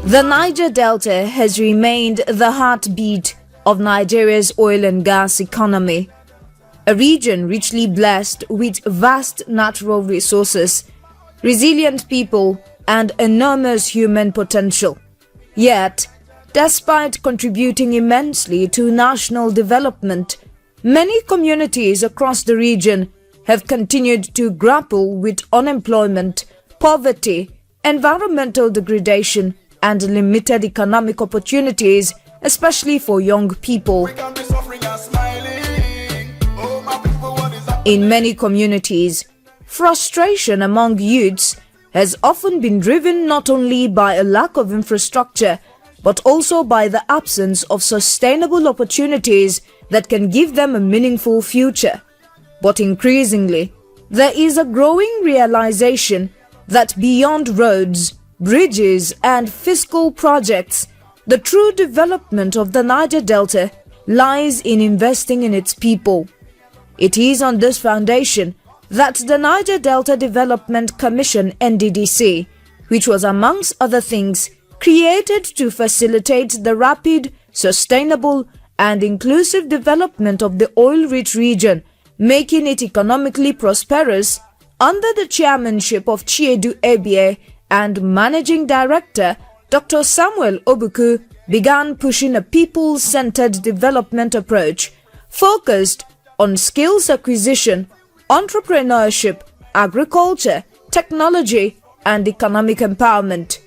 The Niger Delta has remained the heartbeat of Nigeria's oil and gas economy, a region richly blessed with vast natural resources, resilient people, and enormous human potential. Yet, despite contributing immensely to national development, many communities across the region have continued to grapple with unemployment, poverty, environmental degradation, and limited economic opportunities, especially for young people. In many communities, frustration among youths has often been driven not only by a lack of infrastructure, but also by the absence of sustainable opportunities that can give them a meaningful future. But increasingly, there is a growing realization that beyond roads, bridges, and fiscal projects, the true development of the Niger Delta lies in investing in its people. It is on this foundation that the Niger Delta Development Commission (Nddc), which was amongst other things created to facilitate the rapid, sustainable, and inclusive development of the oil-rich region, making it economically prosperous, under the chairmanship of Chiedu Ebie and Managing Director Dr. Samuel Obuku, began pushing a people-centered development approach focused on skills acquisition, entrepreneurship, agriculture, technology, and economic empowerment.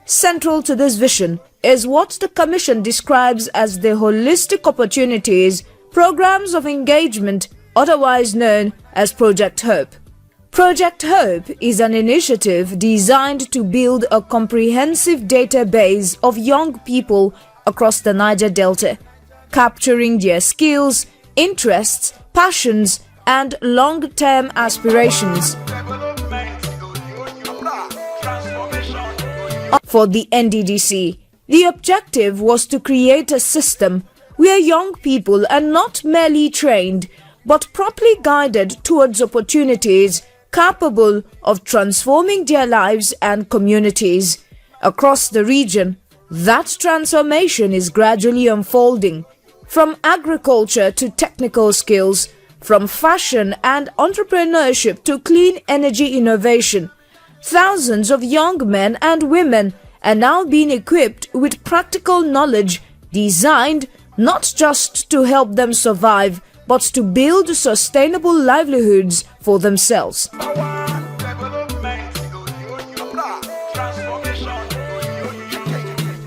Central to this vision is what the Commission describes as the Holistic Opportunities Programs of Engagement, otherwise known as Project Hope. Project Hope is an initiative designed to build a comprehensive database of young people across the Niger Delta, capturing their skills, interests, passions, and long-term aspirations. For the Nddc, the objective was to create a system where young people are not merely trained, but properly guided towards opportunities capable of transforming their lives and communities. Across the region, that transformation is gradually unfolding, from agriculture to technical skills, from fashion and entrepreneurship to clean energy innovation. Thousands of young men and women are now being equipped with practical knowledge designed not just to help them survive, but to build sustainable livelihoods for themselves.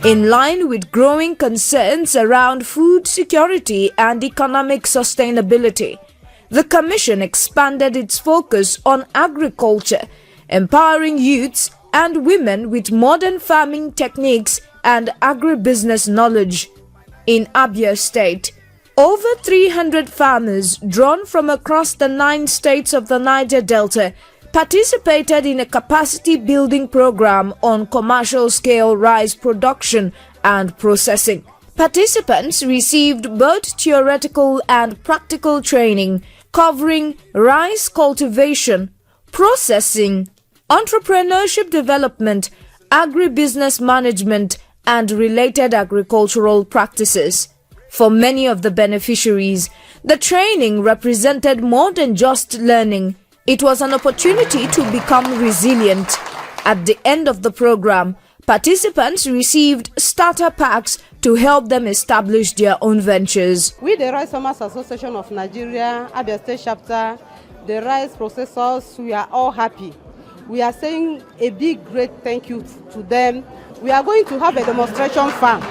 In line with growing concerns around food security and economic sustainability, the Commission expanded its focus on agriculture, empowering youths and women with modern farming techniques and agribusiness knowledge. In Abia State, over 300 farmers drawn from across the 9 states of the Niger Delta participated in a capacity-building program on commercial-scale rice production and processing. Participants received both theoretical and practical training covering rice cultivation, processing, entrepreneurship development, agribusiness management, and related agricultural practices. For many of the beneficiaries, the training represented more than just learning. It was an opportunity to become resilient. At the end of the program, participants received starter packs to help them establish their own ventures. We, the Rice Farmers Association of Nigeria, Abia State Chapter, the rice processors, we are all happy. We are saying a big, great thank you to them. We are going to have a demonstration farm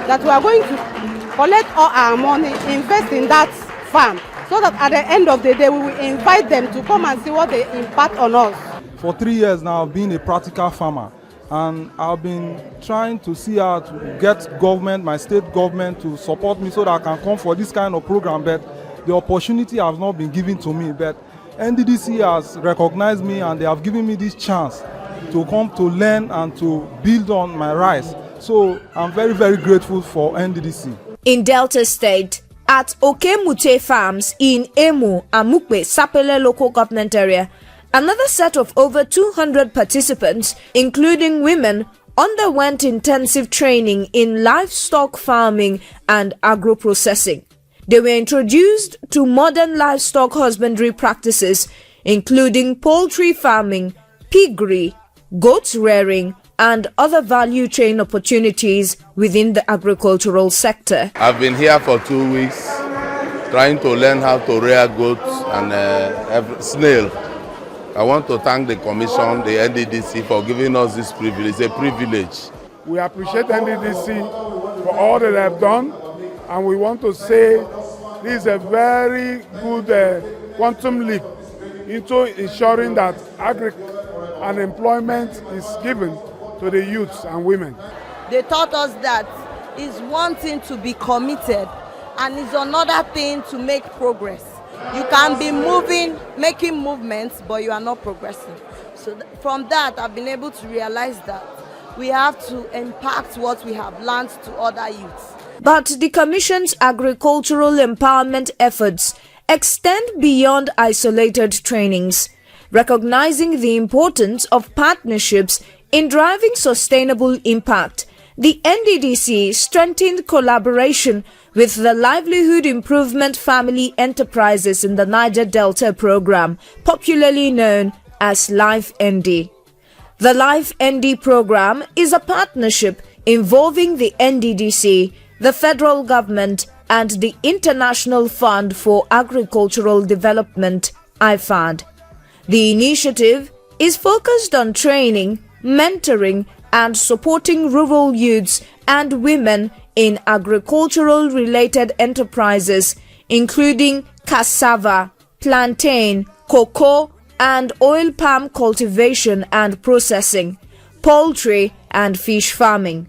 that we are going to collect all our money, invest in that farm, so that at the end of the day we will invite them to come and see what they impact on us. For 3 years now I've been a practical farmer, and I've been trying to see how to get government, my state government, to support me so that I can come for this kind of program, but the opportunity has not been given to me. But Nddc has recognized me and they have given me this chance to come to learn and to build on my rice. So I'm very, very grateful for Nddc. In Delta State, at Okemute Farms in Emu, Amukpe, Sapele local government area, another set of over 200 participants, including women, underwent intensive training in livestock farming and agro-processing. They were introduced to modern livestock husbandry practices, including poultry farming, piggery, goat rearing, and other value chain opportunities within the agricultural sector. I've been here for 2 weeks trying to learn how to rear goats and snail. I want to thank the Commission, the Nddc, for giving us this privilege. It's a privilege. We appreciate Nddc for all that they have done, and we want to say this is a very good quantum leap into ensuring that and employment is given to the youths and women. They taught us that it's one thing to be committed and it's another thing to make progress. You can be making movements, but you are not progressing. So from that, I've been able to realize that we have to impact what we have learned to other youths. But the Commission's agricultural empowerment efforts extend beyond isolated trainings, recognizing the importance of partnerships in driving sustainable impact. The Nddc strengthened collaboration with the Livelihood Improvement Family Enterprises in the Niger Delta program, popularly known as LifeND. The LifeND program is a partnership involving the Nddc, the federal government, and the International Fund for Agricultural Development, IFAD. The initiative is focused on training, mentoring, and supporting rural youths and women in agricultural-related enterprises, including cassava, plantain, cocoa, and oil palm cultivation and processing, poultry, and fish farming.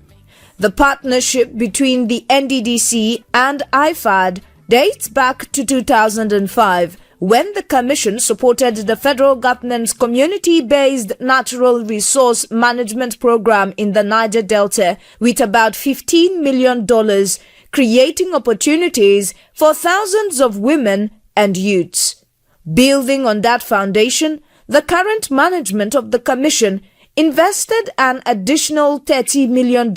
The partnership between the Nddc and IFAD dates back to 2005, when the Commission supported the federal government's community-based natural resource management program in the Niger Delta with about $15 million, creating opportunities for thousands of women and youths. Building on that foundation, the current management of the Commission invested an additional $30 million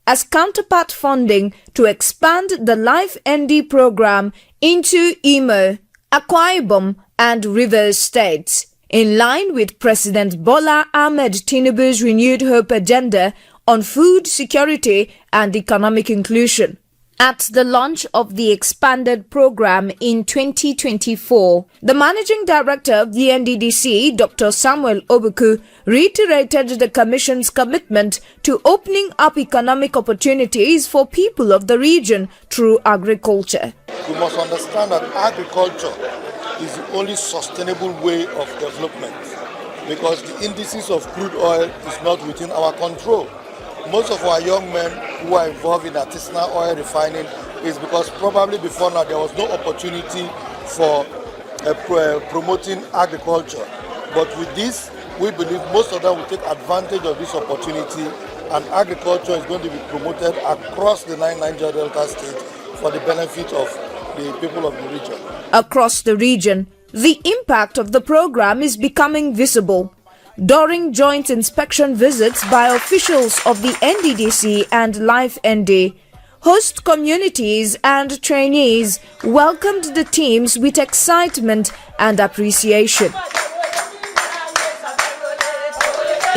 as counterpart funding to expand the LifeND program into Imo, Akwa Ibom, and Rivers states, in line with President Bola Ahmed Tinubu's renewed hope agenda on food security and economic inclusion. At the launch of the expanded program in 2024, the Managing Director of the Nddc, Dr. Samuel Obuku, reiterated the Commission's commitment to opening up economic opportunities for people of the region through agriculture. We must understand that agriculture is the only sustainable way of development, because the indices of crude oil is not within our control. Most of our young men who are involved in artisanal oil refining is because probably before now there was no opportunity for promoting agriculture. But with this, we believe most of them will take advantage of this opportunity, and agriculture is going to be promoted across the 9 Niger Delta states for the benefit of the people of the region. Across the region, the impact of the program is becoming visible. During joint inspection visits by officials of the Nddc and LifeND, host communities and trainees welcomed the teams with excitement and appreciation.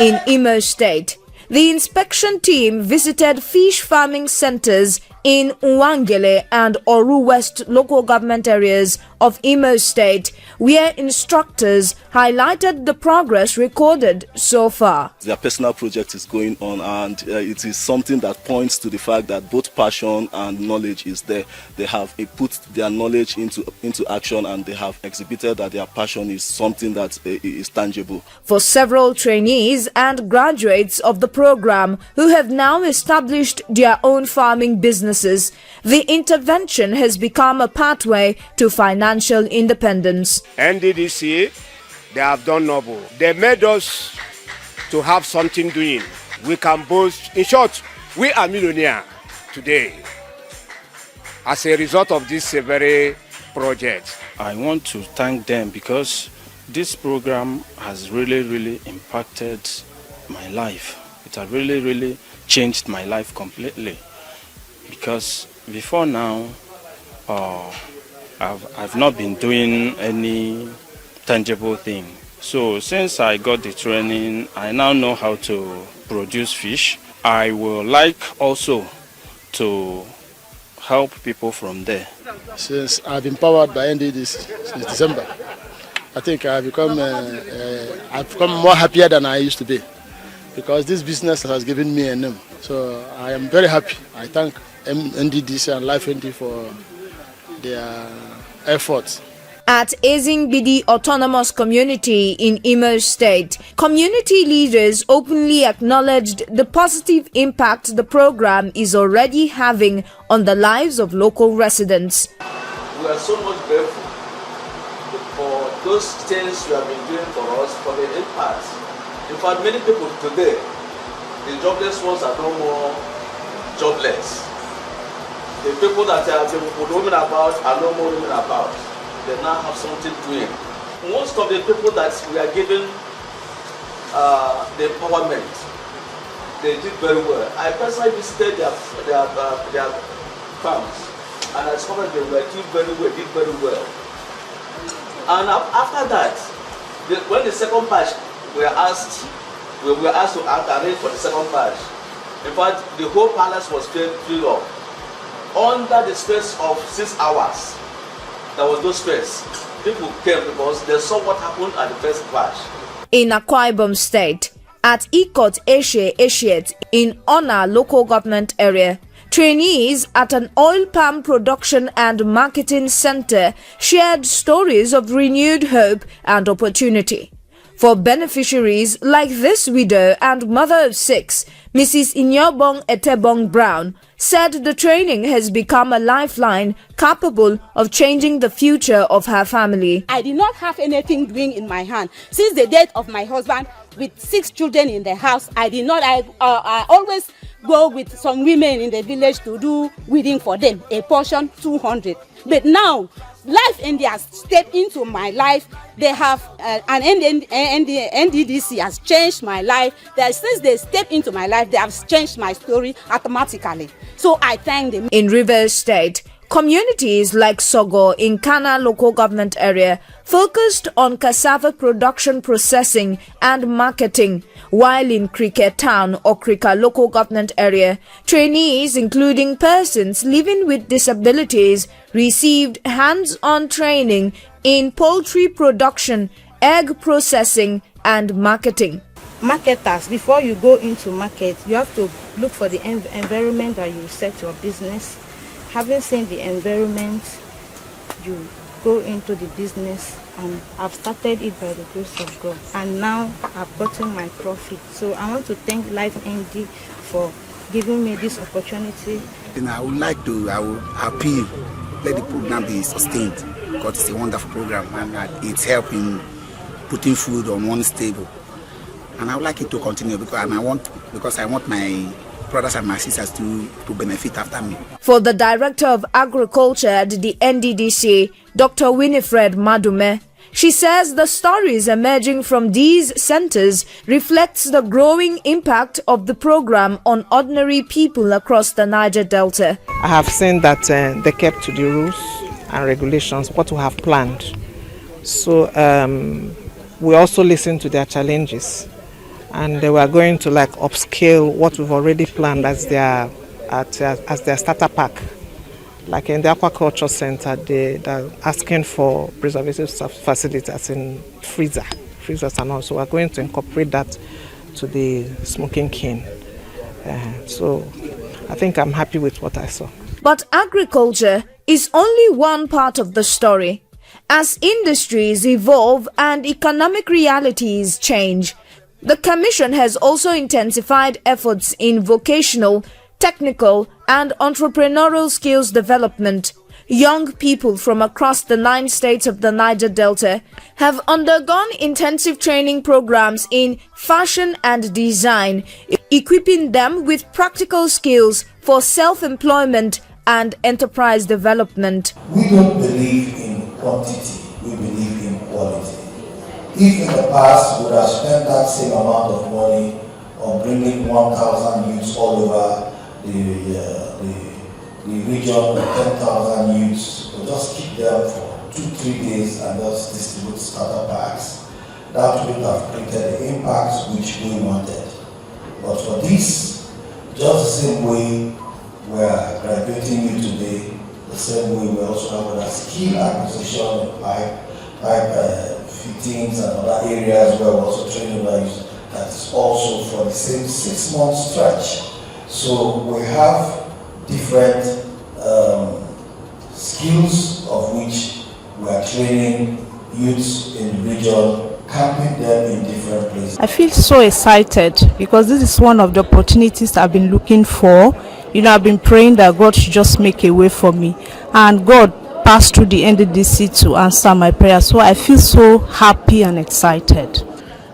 In Imo State, the inspection team visited fish farming centers in Nwangele and Oru West local government areas of Imo State, where instructors highlighted the progress recorded so far. Their personal project is going on, and it is something that points to the fact that both passion and knowledge is there. They have put their knowledge into action, and they have exhibited that their passion is something that is tangible. For several trainees and graduates of the program who have now established their own farming businesses, the intervention has become a pathway to financial independence. Nddc, they have done noble. They made us to have something doing. We can boast. In short, we are millionaires today as a result of this very project. I want to thank them because this program has really impacted my life. it has really changed my life completely. Because before now, I've not been doing any tangible thing. So since I got the training, I now know how to produce fish. I would like also to help people from there. Since I've been powered by Nddc since December, I think I've become more happier than I used to be, because this business has given me a name. So I am very happy. I thank Nddc and Life ND for their efforts. At Ezingbidi Autonomous Community in Imo State, community leaders openly acknowledged the positive impact the program is already having on the lives of local residents. We are so much grateful for those things you have been doing for us, for the impact. In fact, many people today, the jobless ones are no more jobless. The people that have been roaming about are no more roaming about. They now have something doing. Most of the people that we are giving the empowerment, they did very well. I personally visited their farms, and I discovered they were doing very well. And after that, when the second batch we were asked to arrange for the second batch. In fact, the whole palace was filled up. Under the space of 6 hours, there was no space. People came because they saw what happened at the first batch. In Akwa Ibom State, at Ikot Eshiet in Ona local government area, trainees at an oil palm production and marketing center shared stories of renewed hope and opportunity. For beneficiaries like this widow and mother of 6, Mrs. Inyobong Etebong Brown said the training has become a lifeline capable of changing the future of her family. I did not have anything doing in my hand. Since the death of my husband, with 6 children in the house, I always go with some women in the village to do weeding for them, a portion 200. But now, Life India has stepped into my life. They have Nddc has changed my life. Since they stepped into my life, they have changed my story automatically. So I thank them. In Rivers State, communities like Sogo in Kana local government area focused on cassava production, processing and marketing, while in Cricket Town or Krika local government area, trainees including persons living with disabilities received hands-on training in poultry production, egg processing and marketing. Marketers, before you go into market, you have to look for the environment that you set your business. Having seen the environment, you go into the business, and I've started it by the grace of God. And now I've gotten my profit. So I want to thank Life ND for giving me this opportunity. And I will appeal, let the program be sustained, because it's a wonderful program and it's helping putting food on one's table. And I would like it to continue because I want my brothers and my sisters to benefit after me. For the Director of Agriculture at the Nddc, Dr. Winifred Madume, she says the stories emerging from these centers reflects the growing impact of the program on ordinary people across the Niger Delta. I have seen that they kept to the rules and regulations, what we have planned. So we also listen to their challenges. And they were going to upscale what we've already planned as their starter pack. Like in the aquaculture center, they're asking for preservative facilities in freezers and all. So we're going to incorporate that to the smoking cane. So I think I'm happy with what I saw. But agriculture is only one part of the story. As industries evolve and economic realities change, the Commission has also intensified efforts in vocational, technical and entrepreneurial skills development. Young people from across the 9 states of the Niger Delta have undergone intensive training programs in fashion and design, equipping them with practical skills for self-employment and enterprise development. We don't believe in quantity, we believe in quality. If in the past we would have spent that same amount of money of bringing 1,000 youths all over the region with 10,000 youths. We'll just keep them for 2-3 days and just distribute starter packs. That would have created the impact which we wanted. But for this, just the same way we are graduating you today, the same way we also have a skill acquisition, pipe fittings and other areas where we're also training lives. That is also for the same 6-month stretch. So we have different skills of which we are training youths in the region, camping them in different places. I feel so excited because this is one of the opportunities I've been looking for. I've been praying that God should just make a way for me, and God passed through the Nddc to answer my prayer. So I feel so happy and excited.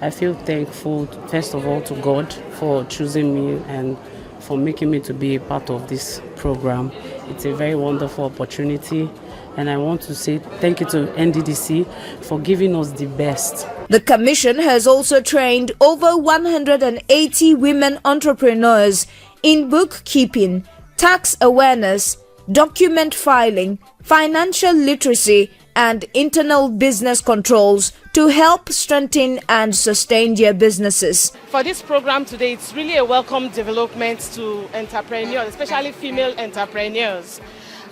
I feel thankful, first of all, to God for choosing me and for making me to be a part of this program. It's a very wonderful opportunity, and I want to say thank you to Nddc for giving us the best. The Commission has also trained over 180 women entrepreneurs in bookkeeping, tax awareness, document filing, financial literacy, and internal business controls to help strengthen and sustain their businesses. For this program today, it's really a welcome development to entrepreneurs, especially female entrepreneurs.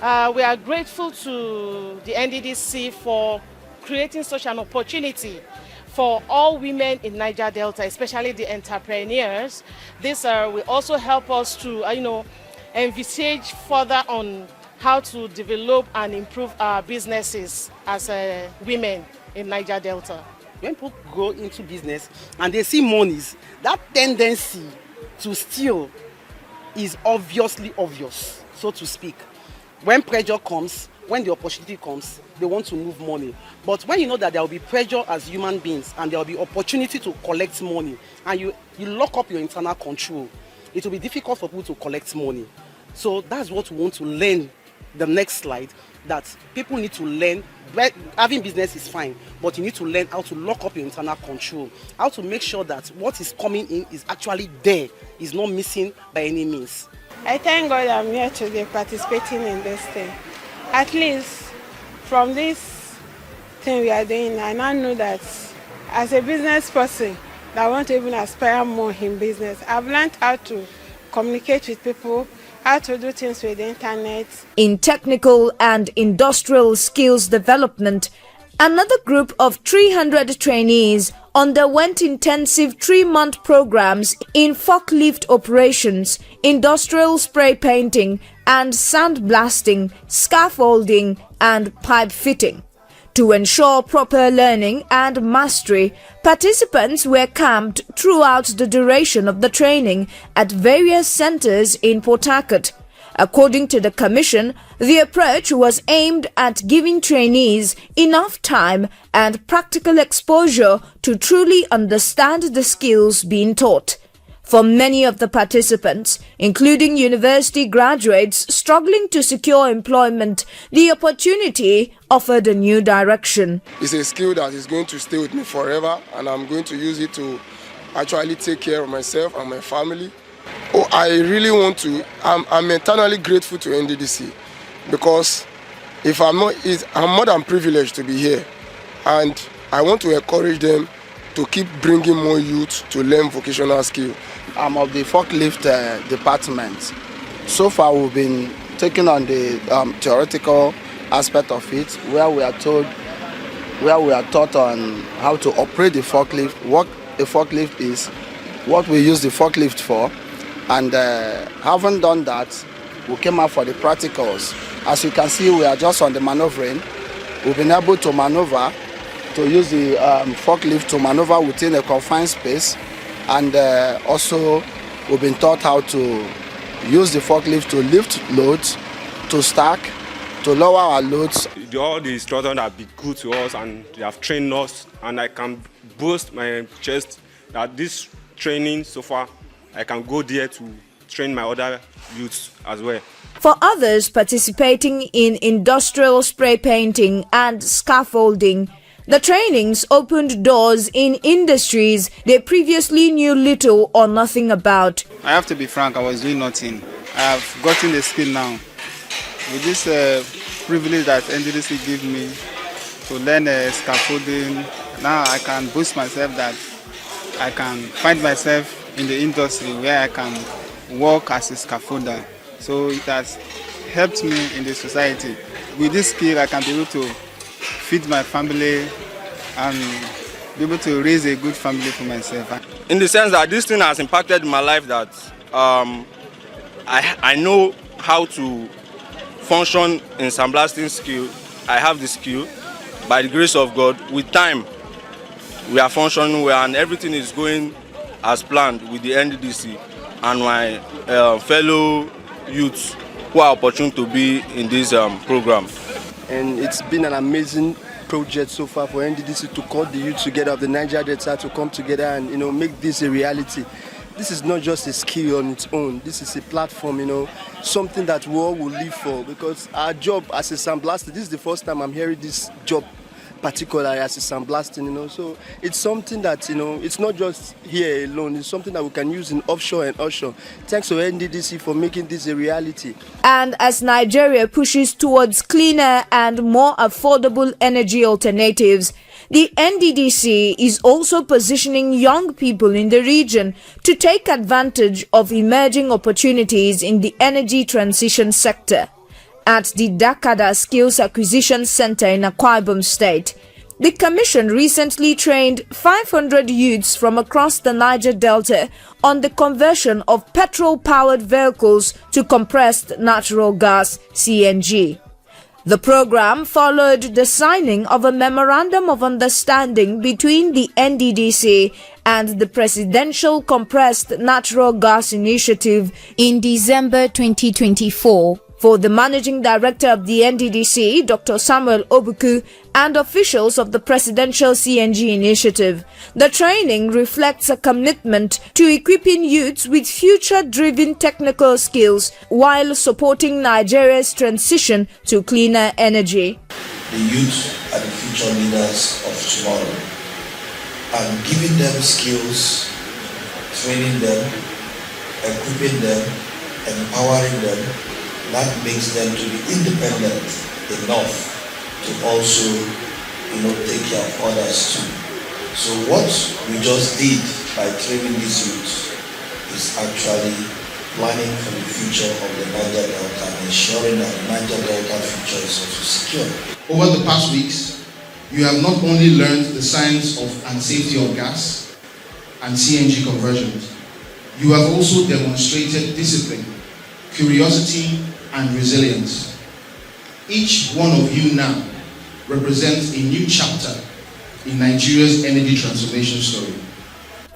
We are grateful to the Nddc for creating such an opportunity for all women in Niger Delta, especially the entrepreneurs. This will also help us to, envisage further on how to develop and improve our businesses as women in Niger Delta. When people go into business and they see monies, that tendency to steal is obviously obvious, so to speak. When pressure comes, when the opportunity comes, they want to move money. But when you know that there will be pressure as human beings and there will be opportunity to collect money, and you lock up your internal control, it will be difficult for people to collect money. So that's what we want to learn. The next slide, that people need to learn. Having business is fine, but you need to learn how to lock up your internal control, how to make sure that what is coming in is actually there, is not missing by any means. I thank God I'm here today participating in this thing. At least from this thing we are doing, I now know that as a business person that want to even aspire more in business, I've learned how to communicate with people, how to do things with the internet. In technical and industrial skills development, another group of 300 trainees underwent intensive 3-month programs in forklift operations, industrial spray painting and sandblasting, scaffolding and pipe fitting. To ensure proper learning and mastery, participants were camped throughout the duration of the training at various centers in Port Harcourt. According to the Commission, the approach was aimed at giving trainees enough time and practical exposure to truly understand the skills being taught. For many of the participants, including university graduates struggling to secure employment, the opportunity offered a new direction. It's a skill that is going to stay with me forever, and I'm going to use it to actually take care of myself and my family. I really want to, I'm eternally grateful to Nddc, because if I'm more than privileged to be here, and I want to encourage them to keep bringing more youth to learn vocational skill. I'm of the forklift department. So far we've been taking on the theoretical aspect of it, where we are taught on how to operate the forklift, what a forklift is, what we use the forklift for, and having done that, we came out for the practicals. As you can see, we are just on the maneuvering. We've been able to maneuver, to use the forklift to maneuver within a confined space, and also we've been taught how to use the forklift to lift loads, to stack, to lower our loads. All the instructors have been good to us and they have trained us, and I can boast my chest that this training so far, I can go there to train my other youths as well. For others participating in industrial spray painting and scaffolding, The trainings opened doors in industries they previously knew little or nothing about. I have to be frank, I was doing nothing. I have gotten the skill now. With this privilege that Nddc gave me to learn scaffolding, now I can boost myself that I can find myself in the industry where I can work as a scaffolder. So it has helped me in the society. With this skill, I can be able to feed my family and be able to raise a good family for myself. In the sense that this thing has impacted my life, that I know how to function in sandblasting skill. I have the skill. By the grace of God, with time, we are functioning well and everything is going as planned with the Nddc and my fellow youths who are opportune to be in this program. And it's been an amazing project so far for Nddc to call the youth together of the Niger Delta to come together and make this a reality. This is not just a skill on its own. This is a platform, something that we all will live for, because our job as a sandblaster, this is the first time I'm hearing this job particularly as a sandblasting, so it's something that, it's not just here alone, it's something that we can use in offshore and onshore. Thanks to Nddc for making this a reality. And as Nigeria pushes towards cleaner and more affordable energy alternatives, the Nddc is also positioning young people in the region to take advantage of emerging opportunities in the energy transition sector. At the Dakada Skills Acquisition Center in Akwa Ibom State, the Commission recently trained 500 youths from across the Niger Delta on the conversion of petrol-powered vehicles to compressed natural gas (CNG). The program followed the signing of a Memorandum of Understanding between the Nddc and the Presidential Compressed Natural Gas Initiative in December 2024. For the Managing Director of the Nddc, Dr. Samuel Obuku, and officials of the Presidential CNG Initiative, the training reflects a commitment to equipping youths with future-driven technical skills while supporting Nigeria's transition to cleaner energy. The youth are the future leaders of tomorrow, and giving them skills, training them, equipping them, empowering them, that makes them to be independent enough to also, take care of others too. So what we just did by training these youths is actually planning for the future of the Niger Delta and ensuring that the Niger Delta future is also secure. Over the past weeks, you have not only learned the science of and safety of gas and CNG conversions, you have also demonstrated discipline, curiosity, and resilience. Each one of you now represents a new chapter in Nigeria's energy transformation story.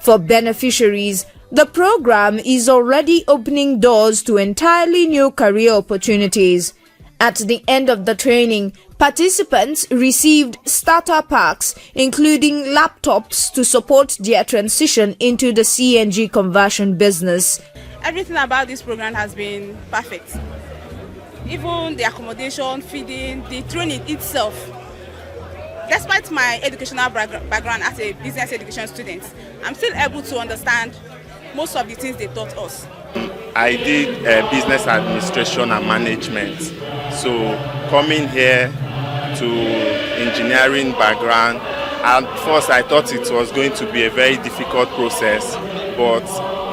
For beneficiaries, the program is already opening doors to entirely new career opportunities. At the end of the training, participants received starter packs, including laptops to support their transition into the CNG conversion business. Everything about this program has been perfect. Even the accommodation, feeding, the training itself. Despite my educational background as a business education student, I'm still able to understand most of the things they taught us. I did business administration and management. So coming here to engineering background, at first I thought it was going to be a very difficult process, but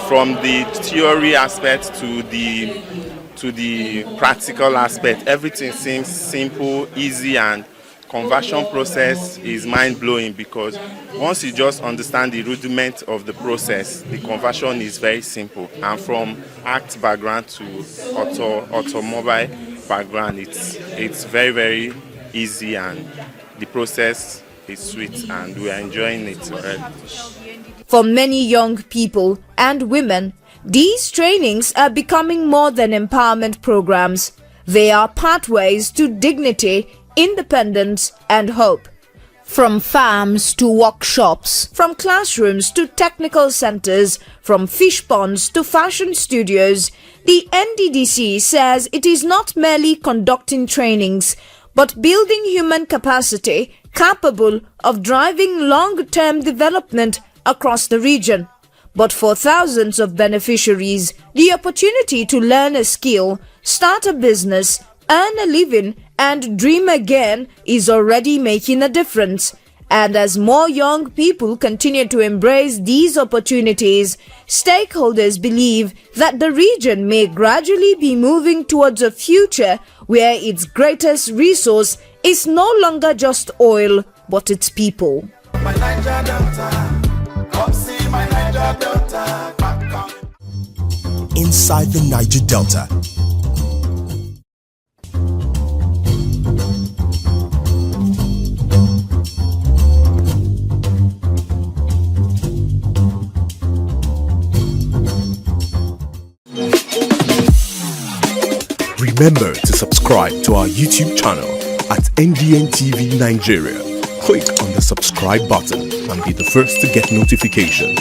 from the theory aspect to the practical aspect, everything seems simple, easy, and conversion process is mind-blowing, because once you just understand the rudiment of the process, the conversion is very simple. And from ACT background to automobile background, it's very, very easy, and the process is sweet, and we are enjoying it already. For many young people and women, these trainings are becoming more than empowerment programs. They are pathways to dignity, independence, and hope. From farms to workshops, from classrooms to technical centers, from fish ponds to fashion studios, the Nddc says it is not merely conducting trainings, but building human capacity, capable of driving long-term development across the region. But for thousands of beneficiaries, the opportunity to learn a skill, start a business, earn a living, and dream again is already making a difference. And as more young people continue to embrace these opportunities, stakeholders believe that the region may gradually be moving towards a future where its greatest resource is no longer just oil, but its people. Inside the Niger Delta. Remember to subscribe to our YouTube channel at NDN TV Nigeria. Click on the subscribe button and be the first to get notifications.